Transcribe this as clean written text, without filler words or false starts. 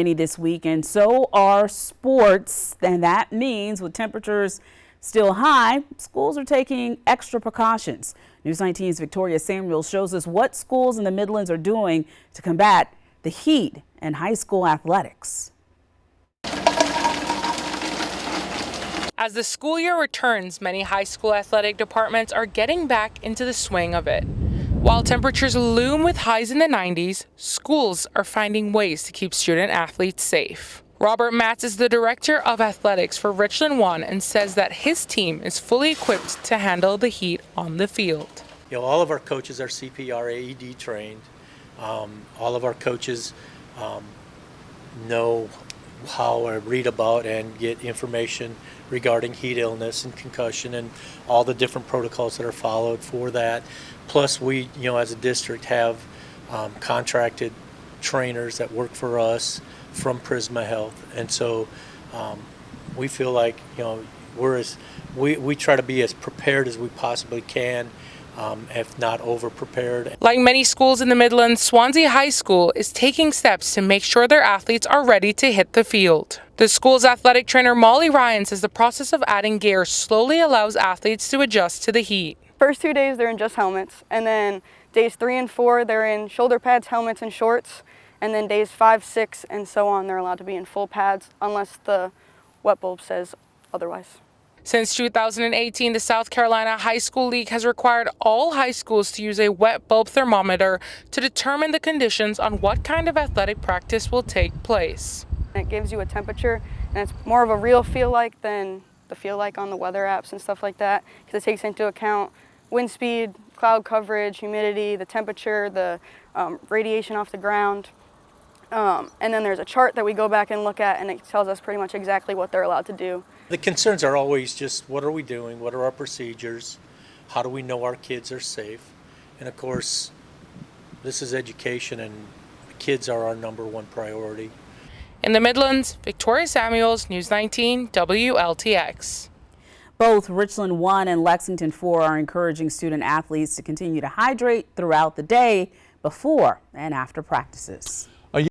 This week, and so are sports, and that means with temperatures still high, schools are taking extra precautions. News 19's Victoria Samuel shows us what schools in the Midlands are doing to combat the heat in high school athletics. As the school year returns, many high school athletic departments are getting back into the swing of it. While temperatures loom with highs in the 90s, schools are finding ways to keep student athletes safe. Robert Matz is the director of athletics for Richland 1 and says that his team is fully equipped to handle the heat on the field. All of our coaches are CPR AED trained. All of our coaches know how or read about and get information regarding heat illness and concussion and all the different protocols that are followed for that. Plus we, as a district have contracted trainers that work for us from Prisma Health. And so we feel like, we try to be as prepared as we possibly can, if not over-prepared. Like many schools in the Midlands, Swansea High School is taking steps to make sure their athletes are ready to hit the field. The school's athletic trainer Molly Ryan says the process of adding gear slowly allows athletes to adjust to the heat. First 2 days they're in just helmets, and then days 3 and 4 they're in shoulder pads, helmets, and shorts, and then days 5, 6, and so on they're allowed to be in full pads unless the wet bulb says otherwise. Since 2018, the South Carolina High School League has required all high schools to use a wet bulb thermometer to determine the conditions on what kind of athletic practice will take place. It gives you a temperature, and it's more of a real feel like than the feel like on the weather apps and stuff like that, because it takes into account wind speed, cloud coverage, humidity, the temperature, the radiation off the ground. And then there's a chart that we go back and look at, and it tells us pretty much exactly what they're allowed to do. The concerns are always just what are we doing, what are our procedures, how do we know our kids are safe, and of course this is education and kids are our #1 priority. In the Midlands, Victoria Samuels, News 19 WLTX. Both Richland 1 and Lexington 4 are encouraging student athletes to continue to hydrate throughout the day before and after practices.